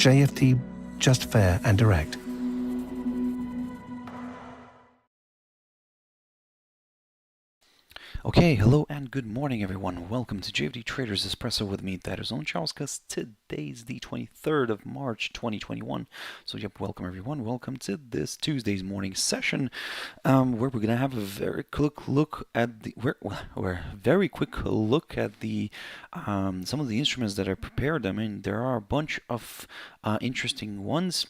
JFD, just fair and direct. Okay, hello and good morning everyone. Welcome to JFD Traders Espresso with me, Darius Anucauskas. Today's the 23rd of March 2021. So yep, welcome everyone. Welcome to this Tuesday's morning session where we're gonna have a very quick look at the some of the instruments that are prepared. I mean, there are a bunch of interesting ones.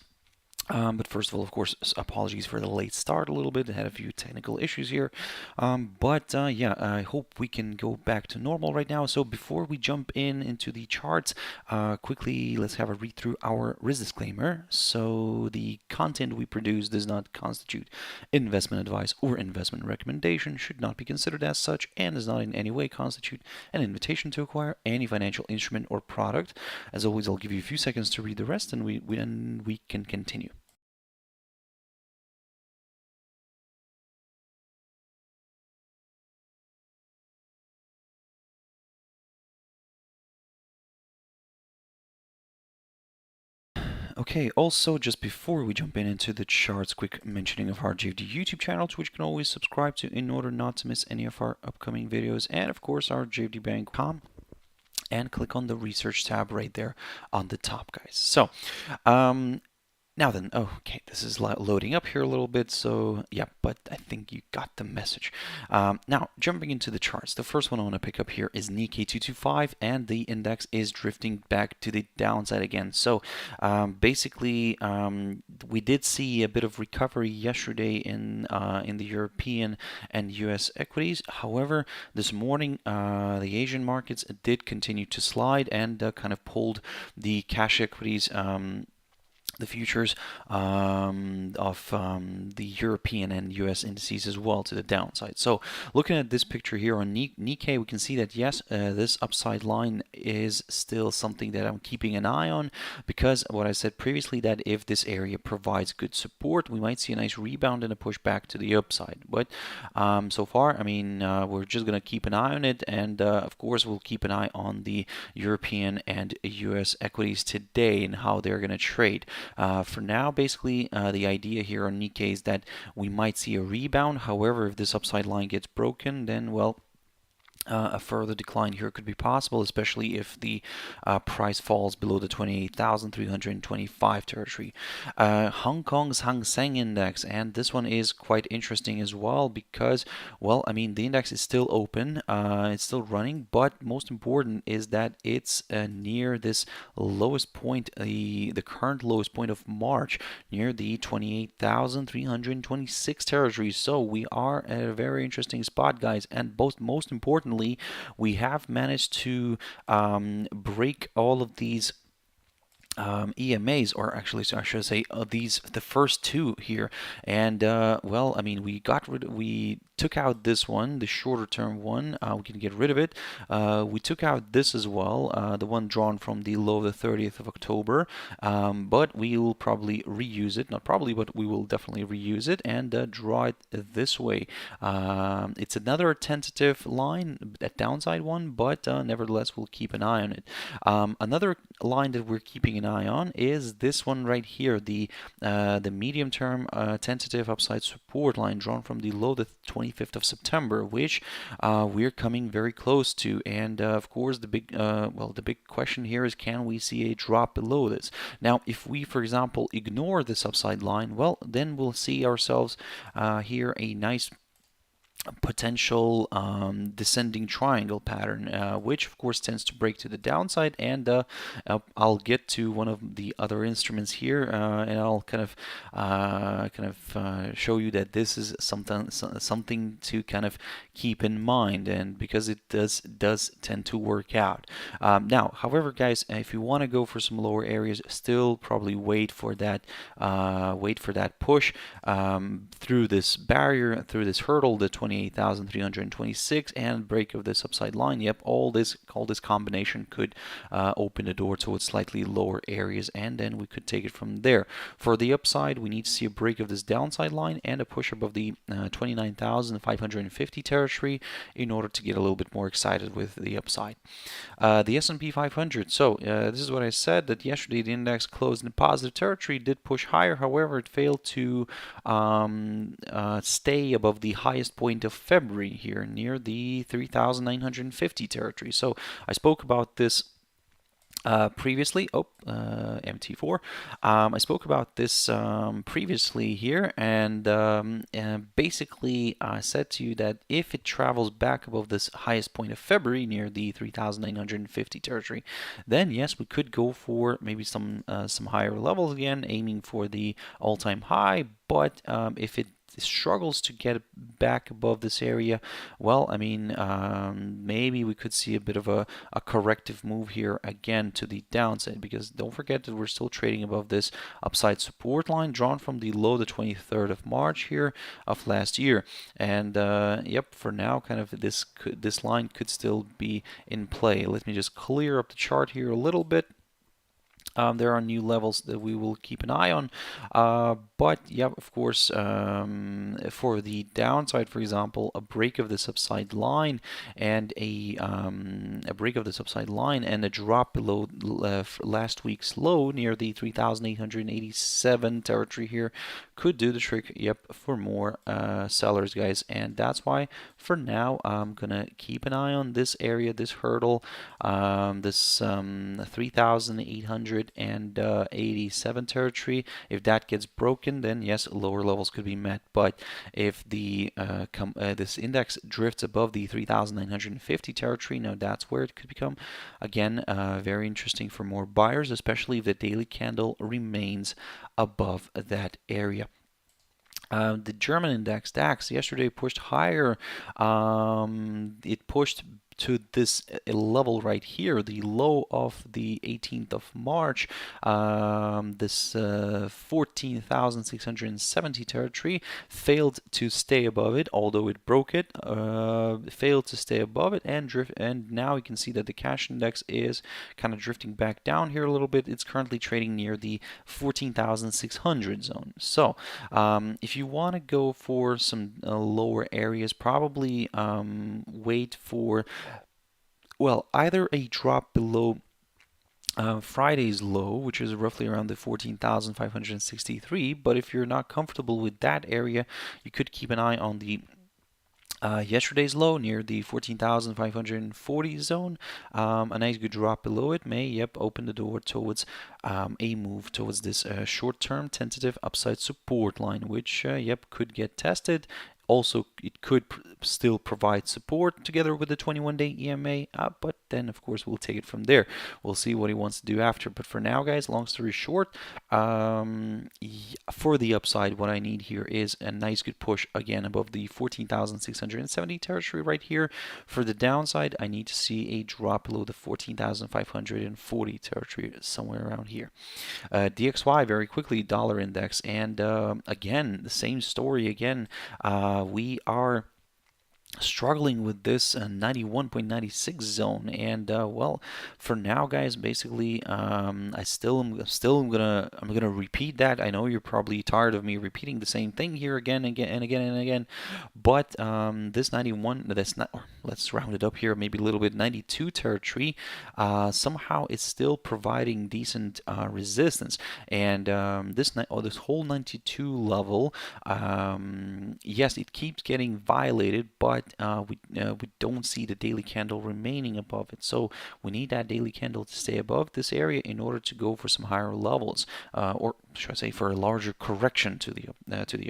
But first of all, of course, apologies for the late start a little bit. I had a few technical issues here. Yeah, I hope we can go back to normal right now. So before we jump into the charts, quickly, let's have a read through our risk disclaimer. So the content we produce does not constitute investment advice or investment recommendation, should not be considered as such, and does not in any way constitute an invitation to acquire any financial instrument or product. As always, I'll give you a few seconds to read the rest, and we can continue. Okay, also just before we jump into the charts, quick mentioning of our JFD YouTube channel, to which you can always subscribe to in order not to miss any of our upcoming videos, and of course our JFDbank.com, and click on the research tab right there on the top, guys. So now then, okay, this is loading up here a little bit, so yeah, but I think you got the message. Now, jumping into the charts, the first one I want to pick up here is Nikkei 225, and the index is drifting back to the downside again. So basically, we did see a bit of recovery yesterday in the European and US equities. However, this morning, the Asian markets did continue to slide and kind of pulled the cash equities, the futures of the European and US indices as well to the downside. So looking at this picture here on Nikkei, we can see that yes, this upside line is still something that I'm keeping an eye on, because what I said previously, that if this area provides good support, we might see a nice rebound and a push back to the upside. But so far, I mean, we're just going to keep an eye on it, and of course we'll keep an eye on the European and US equities today and how they're going to trade. For now, basically, the idea here on Nikkei is that we might see a rebound. However, if this upside line gets broken, then, well, a further decline here could be possible, especially if the price falls below the 28,325 territory. Hong Kong's Hang Seng index, and this one is quite interesting as well, because, well, I mean, the index is still open, it's still running, but most important is that it's near this lowest point, the current lowest point of March, near the 28,326 territory. So we are at a very interesting spot, guys, and most importantly, we have managed to break all of these EMAs, or actually, so I should say, the first two here, and well, I mean, we took out this one, the shorter term one. We can get rid of it. We took out this as well, the one drawn from the low of the 30th of October, but we will probably reuse it, not probably, but we will definitely reuse it and draw it this way. It's another tentative line, a downside one, but nevertheless, we'll keep an eye on it. Another line that we're keeping an eye on is this one right here, the medium-term tentative upside support line drawn from the low the 25th of September, which we're coming very close to. And of course, the big question here is, can we see a drop below this? Now, if we, for example, ignore this upside line, well, then we'll see ourselves here a nice potential descending triangle pattern, which of course tends to break to the downside. And I'll get to one of the other instruments here, and I'll kind of show you that this is something to kind of keep in mind, and because it does tend to work out. Now, however, guys, if you want to go for some lower areas, still probably wait for that push through this barrier, through this hurdle, the 20 28,326 and break of this upside line. Yep, all this combination could open the door towards slightly lower areas, and then we could take it from there. For the upside, we need to see a break of this downside line and a push above the 29,550 territory in order to get a little bit more excited with the upside. The S&P 500. So this is what I said, that yesterday the index closed in positive territory, did push higher. However, it failed to stay above the highest point of February here near the 3,950 territory. So I spoke about this previously. MT4. I spoke about this previously here, and basically I said to you that if it travels back above this highest point of February near the 3,950 territory, then yes, we could go for maybe some higher levels again, aiming for the all-time high. But if it struggles to get back above this area, well, I mean, maybe we could see a bit of a corrective move here again to the downside, because don't forget that we're still trading above this upside support line drawn from the low the 23rd of March here of last year. And yep, for now, kind of this line could still be in play. Let me just clear up the chart here a little bit. There are new levels that we will keep an eye on, but yeah, of course, for the downside, for example, a break of this upside line and a break of this upside line and a drop below last week's low near the 3,887 territory here could do the trick. Yep, for more sellers, guys, and that's why for now I'm gonna keep an eye on this area, this hurdle, this 3,887 territory. If that gets broken, then yes, lower levels could be met. But if the this index drifts above the 3,950 territory, now that's where it could become again very interesting for more buyers, especially if the daily candle remains above that area. The German index DAX yesterday pushed higher. It pushed to this level right here, the low of the 18th of March, this 14,670 territory, failed to stay above it, although it broke it, failed to stay above it and drift, and now you can see that the cash index is kind of drifting back down here a little bit. It's currently trading near the 14,600 zone. So if you want to go for some lower areas, probably wait for, well, either a drop below Friday's low, which is roughly around the 14,563, but if you're not comfortable with that area, you could keep an eye on the yesterday's low near the 14,540 zone. A nice good drop below it may, open the door towards a move towards this short-term tentative upside support line, which, could get tested. Also, it could still provide support together with the 21-day EMA, but then, of course, we'll take it from there. We'll see what he wants to do after. But for now, guys, long story short, for the upside, what I need here is a nice good push again above the 14,670 territory right here. For the downside, I need to see a drop below the 14,540 territory, somewhere around here. DXY, very quickly, dollar index, and again, the same story again. We are struggling with this 91.96 zone, and well, for now, guys, basically I'm gonna repeat that. I know you're probably tired of me repeating the same thing here again and again, but this 91, that's not, let's round it up here, maybe a little bit, 92 territory, somehow it's still providing decent resistance, and this whole 92 level, yes, it keeps getting violated, but we don't see the daily candle remaining above it. So we need that daily candle to stay above this area in order to go for some higher levels, or should I say, for a larger correction to the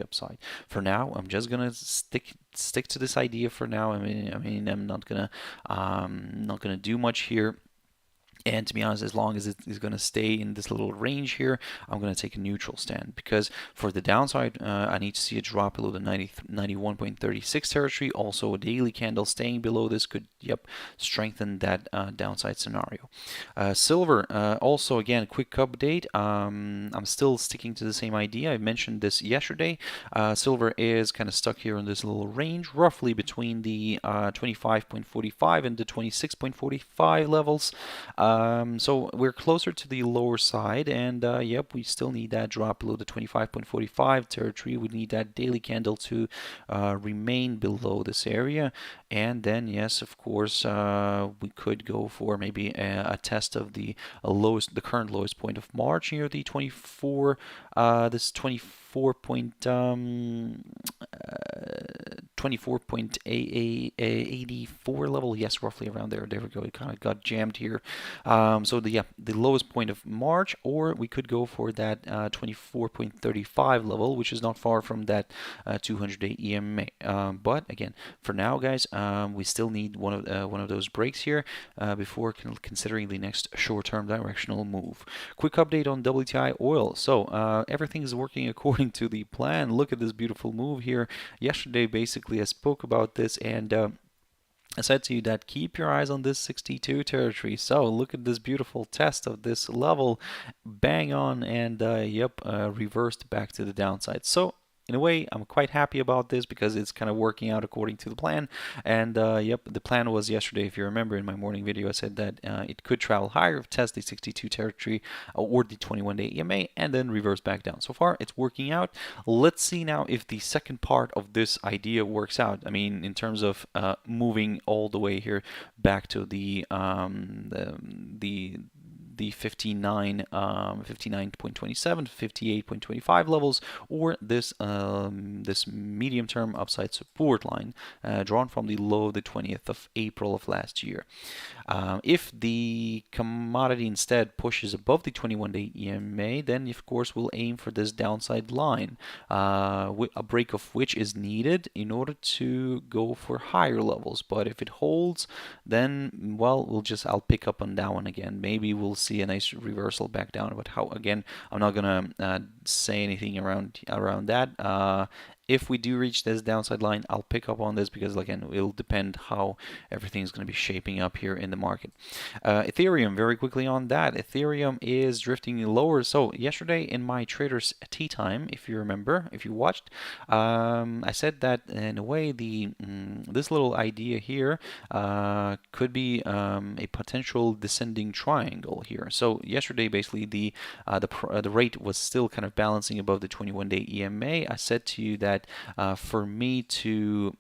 upside. For now, I'm just gonna stick to this idea for now. I mean, I'm not gonna do much here. And to be honest, as long as it is going to stay in this little range here, I'm going to take a neutral stand, because for the downside, I need to see a drop below the 91.36 territory. Also, a daily candle staying below this could, strengthen that downside scenario. Silver, also again, quick update. I'm still sticking to the same idea. I mentioned this yesterday. Silver is kind of stuck here in this little range, roughly between the 25.45 and the 26.45 levels. So we're closer to the lower side, and we still need that drop below the 25.45 territory. We need that daily candle to remain below this area, and then yes, of course, we could go for maybe a test of the current lowest point of March here, the 24, this 24.84 level. Yes, roughly around there. There we go. It kind of got jammed here. So the lowest point of March, or we could go for that 24.35 level, which is not far from that 200-day EMA. But again, for now, guys, we still need one of those breaks here before considering the next short-term directional move. Quick update on WTI oil. So everything is working according to the plan. Look at this beautiful move here. Yesterday, basically, I spoke about this, and I said to you that keep your eyes on this 62 territory. So look at this beautiful test of this level, bang on, and reversed back to the downside. So in a way, I'm quite happy about this because it's kind of working out according to the plan. And the plan was yesterday, if you remember in my morning video, I said that it could travel higher, test the 62 territory or the 21-day EMA, and then reverse back down. So far, it's working out. Let's see now if the second part of this idea works out. I mean, in terms of moving all the way here back to the 59, 59.27, 58.25 levels, or this this medium-term upside support line drawn from the low of the 20th of April of last year. If the commodity instead pushes above the 21-day EMA, then of course we'll aim for this downside line, a break of which is needed in order to go for higher levels. But if it holds, then well, I'll pick up on that one again. Maybe we'll see a nice reversal back down. But how, again, I'm not gonna say anything around that. If we do reach this downside line, I'll pick up on this because, again, it'll depend how everything is going to be shaping up here in the market. Ethereum, very quickly on that. Ethereum is drifting lower. So yesterday in my trader's tea time, if you remember, if you watched, I said that in a way this little idea here could be a potential descending triangle here. So yesterday, basically, the rate was still kind of balancing above the 21-day EMA. I said to you that for me to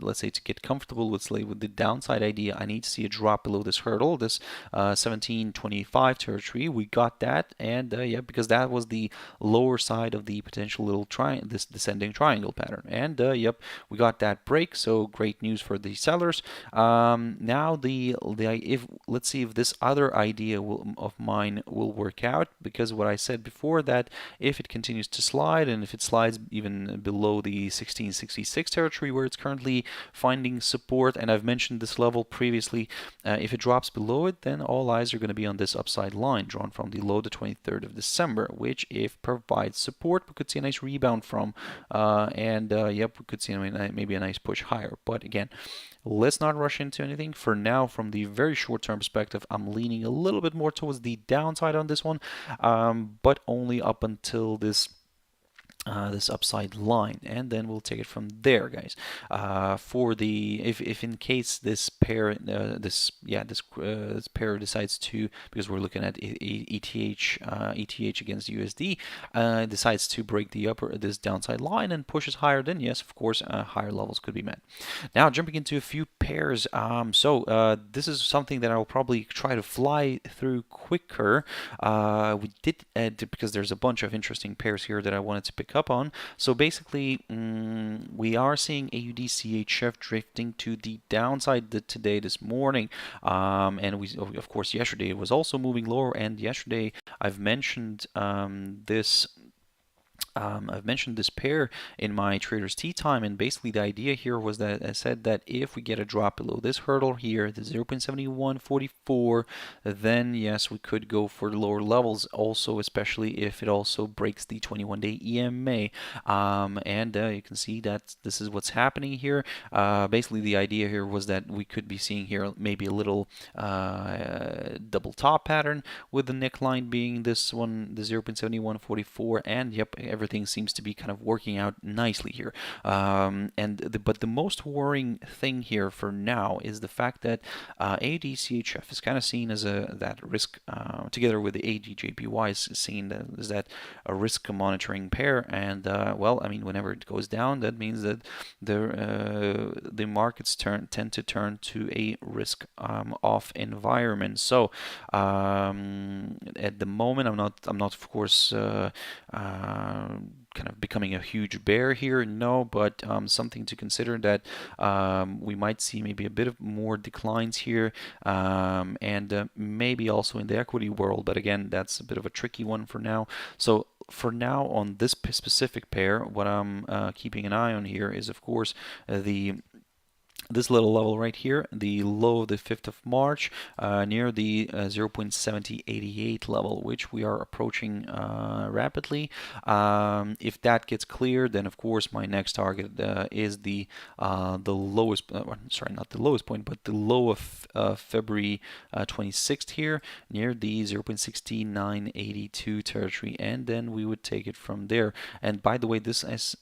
let's say to get comfortable with the downside idea, I need to see a drop below this hurdle, this 1725 territory. We got that, and because that was the lower side of the potential little this descending triangle pattern, and we got that break. So great news for the sellers. Now if let's see if this other idea of mine will work out, because what I said before, that if it continues to slide, and if it slides even below the 1666 territory where it's currently finding support, and I've mentioned this level previously, if it drops below it, then all eyes are going to be on this upside line drawn from the low the 23rd of December, which if provides support, we could see a nice rebound from, we could see maybe a nice push higher. But again, let's not rush into anything. For now, from the very short-term perspective, I'm leaning a little bit more towards the downside on this one, but only up until this upside line, and then we'll take it from there, guys. For the if in case this pair this pair decides to, because we're looking at ETH against USD, decides to break this downside line and pushes higher, then yes, of course, higher levels could be met. Now jumping into a few pairs. This is something that I'll probably try to fly through quicker. We did because there's a bunch of interesting pairs here that I wanted to pick up on. So basically, we are seeing AUD/CHF drifting to the downside this morning, and we, of course, yesterday it was also moving lower. And yesterday I've mentioned this I've mentioned this pair in my trader's tea time, and basically the idea here was that I said that if we get a drop below this hurdle here, the 0.7144, then yes, we could go for the lower levels also, especially if it also breaks the 21-day EMA. And you can see that this is what's happening here. Basically the idea here was that we could be seeing here maybe a little double top pattern with the neckline being this one, the 0.7144, and yep, everything seems to be kind of working out nicely here. But the most worrying thing here for now is the fact that AUD-CHF is kind of seen as that risk, together with the AUD-JPY is seen as that a risk monitoring pair. And well, I mean, whenever it goes down, that means that the markets tend to turn to a risk off environment. So at the moment, I'm not of course kind of becoming a huge bear here, no, but something to consider that we might see maybe a bit of more declines here, and maybe also in the equity world, but again, that's a bit of a tricky one for now. So for now, on this specific pair, what I'm keeping an eye on here is, of course, this little level right here, the low of the 5th of March, near the 0.7088 level, which we are approaching rapidly. If that gets cleared, then of course my next target is the lowest, sorry, not the lowest point, but the low of February 26th here, near the 0.6982 territory, and then we would take it from there. And by the way, this is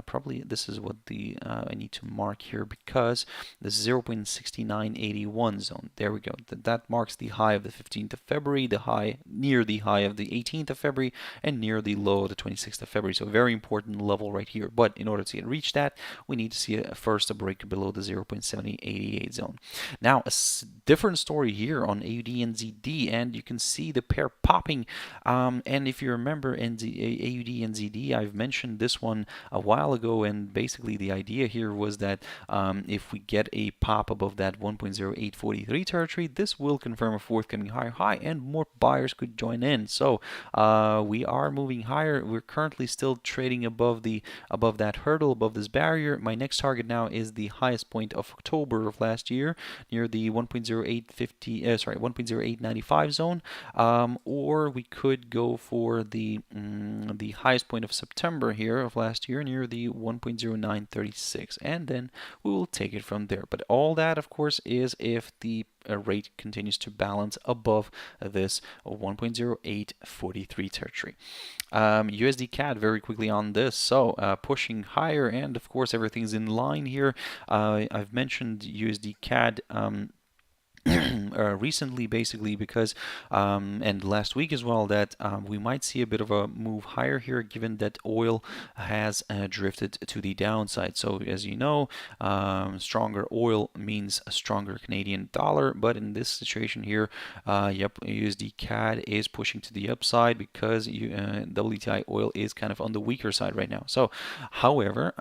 probably this is what the I need to mark here, because the 0.6981 zone. There we go. That marks the high of the 15th of February, the high near the high of the 18th of February, and near the low of the 26th of February. So a very important level right here. But in order to reach that, we need to see first a break below the 0.7088 zone. Now, a different story here on AUD and ZD, and you can see the pair popping. And if you remember in the AUD and ZD, I've mentioned this one a while ago, and basically the idea here was that if we get a pop above that 1.0843 territory, this will confirm a forthcoming higher high, and more buyers could join in. So we are moving higher. We're currently still trading above that hurdle, above this barrier. My next target now is the highest point of October of last year, near the 1.0895 zone, or we could go for the highest point of September here of last year, near the 1.0936, and then we will take it from there. But all that, of course, is if the rate continues to balance above this 1.0843 territory. USD CAD very quickly on this, so pushing higher, and of course everything's in line here. I've mentioned USD CAD recently, basically because and last week as well, that we might see a bit of a move higher here, given that oil has drifted to the downside. So as you know, stronger oil means a stronger Canadian dollar, but in this situation here, yep, USD CAD is pushing to the upside because WTI oil is kind of on the weaker side right now. So however,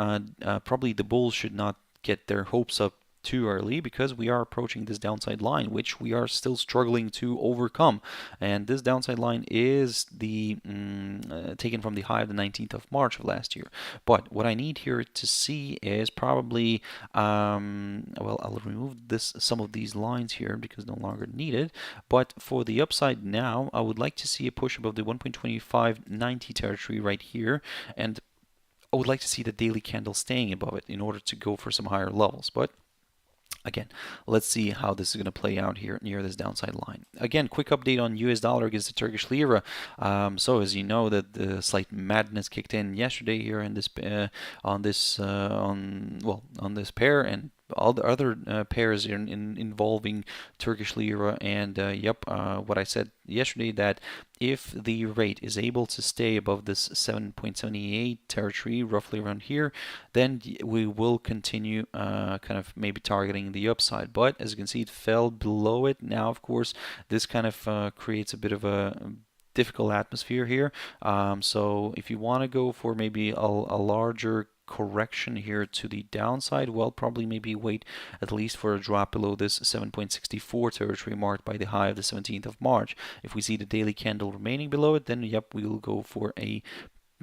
probably the bulls should not get their hopes up too early, because we are approaching this downside line, which we are still struggling to overcome. And this downside line is the taken from the high of the 19th of March of last year. But what I need here to see is probably well, I'll remove some of these lines here because no longer needed. But for the upside now, I would like to see a push above the 1.2590 territory right here, and I would like to see the daily candle staying above it in order to go for some higher levels. But again, let's see how this is going to play out here near this downside line. Again, quick update on US dollar against the Turkish Lira. So as you know, that the slight madness kicked in yesterday here in this on this pair, and all the other pairs involving Turkish Lira. And yep, what I said yesterday, that if the rate is able to stay above this 7.78 territory, roughly around here, then we will continue kind of maybe targeting the upside. But as you can see, it fell below it. Now, of course, this kind of creates a bit of a difficult atmosphere here. So if you want to go for maybe a larger correction here to the downside, well, probably maybe wait at least for a drop below this 7.64 territory marked by the high of the 17th of March. If we see the daily candle remaining below it, then yep, we will go for a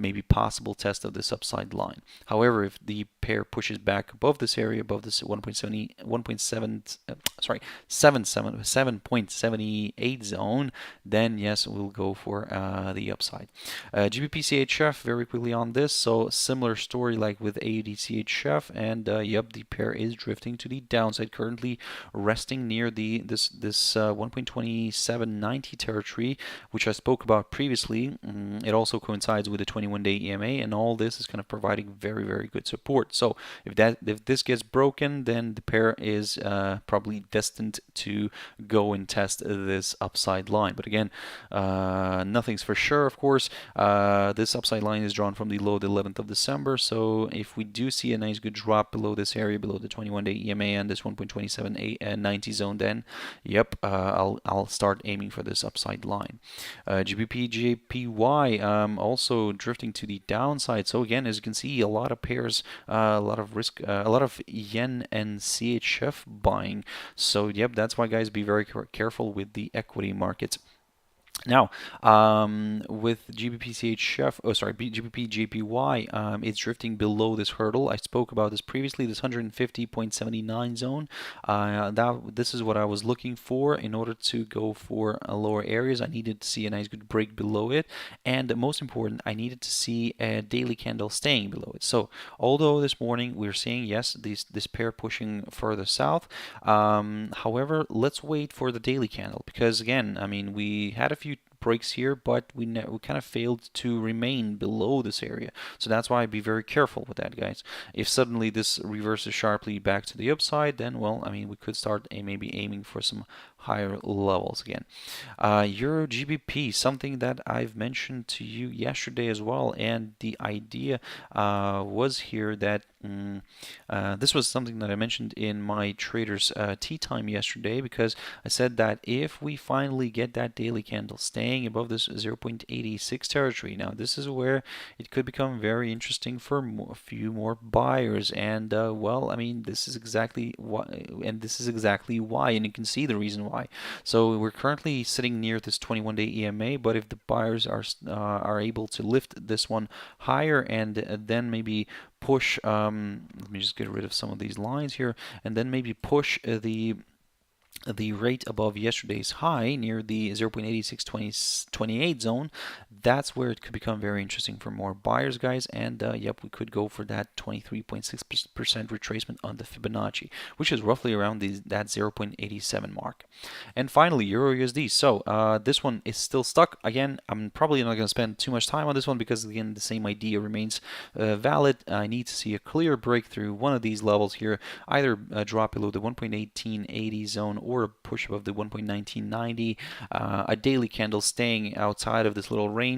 maybe possible test of this upside line. However, if the pair pushes back above this area, above this 7.78 zone, then yes, we'll go for the upside. GBP CHF, very quickly on this, so similar story like with AUD CHF, and yep, the pair is drifting to the downside, currently resting near this 1.2790 territory, which I spoke about previously. It also coincides with the 21-day EMA, and all this is kind of providing very, very good support. So if this gets broken, then the pair is probably destined to go and test this upside line. But again, nothing's for sure, of course. This upside line is drawn from the low the 11th of December. So if we do see a nice good drop below this area, below the 21-day EMA and this 1.2790 zone, then yep, I'll start aiming for this upside line. GBP JPY also drifting to the downside. So again, as you can see, a lot of pairs, a lot of risk, a lot of yen and CHF buying. So yep, that's why, guys, be very careful with the equity markets. Now, with GBP CHF, GBP JPY, it's drifting below this hurdle. I spoke about this previously, this 150.79 zone. This is what I was looking for in order to go for lower areas. I needed to see a nice good break below it, and most important, I needed to see a daily candle staying below it. So, although this morning we're seeing yes, this pair pushing further south, however, let's wait for the daily candle, because again, I mean, we had a few breaks here, but we kind of failed to remain below this area. So that's why I'd be very careful with that, guys. If suddenly this reverses sharply back to the upside, then, well, I mean, we could start maybe aiming for some higher levels again. Euro GBP, something that I've mentioned to you yesterday as well, and the idea was here that this was something that I mentioned in my traders tea time yesterday, because I said that if we finally get that daily candle staying above this 0.86 territory, now this is where it could become very interesting for a few more buyers, and well, I mean, this is exactly why, and you can see the reason why. So we're currently sitting near this 21-day EMA, but if the buyers are able to lift this one higher and then maybe push, let me just get rid of some of these lines here, and then maybe push the rate above yesterday's high near the 0.8628 zone, that's where it could become very interesting for more buyers, guys. And yep, we could go for that 23.6% retracement on the Fibonacci, which is roughly around that 0.87 mark. And finally, EURUSD. So this one is still stuck. Again, I'm probably not going to spend too much time on this one, because again, the same idea remains valid. I need to see a clear breakthrough one of these levels here, either drop below the 1.1880 zone or a push above the 1.1990, a daily candle staying outside of this little range,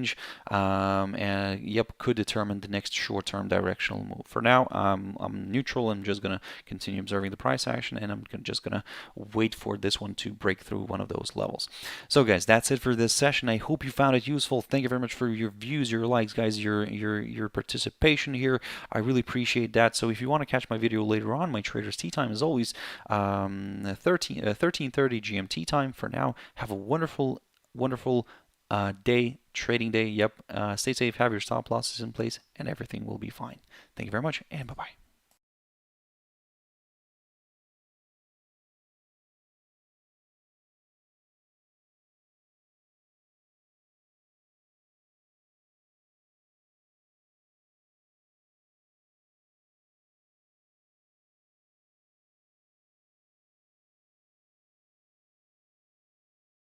and yep, could determine the next short-term directional move. For now, I'm neutral. I'm just gonna continue observing the price action, and I'm just gonna wait for this one to break through one of those levels. So guys, that's it for this session. I hope you found it useful. Thank you very much for your views, your likes, guys, your participation here. I really appreciate that. So if you want to catch my video later on, my traders tea time is always 13:30 GMT time. For now, have a wonderful day, trading day. Yep. Stay safe, have your stop losses in place, and everything will be fine. Thank you very much, and bye-bye.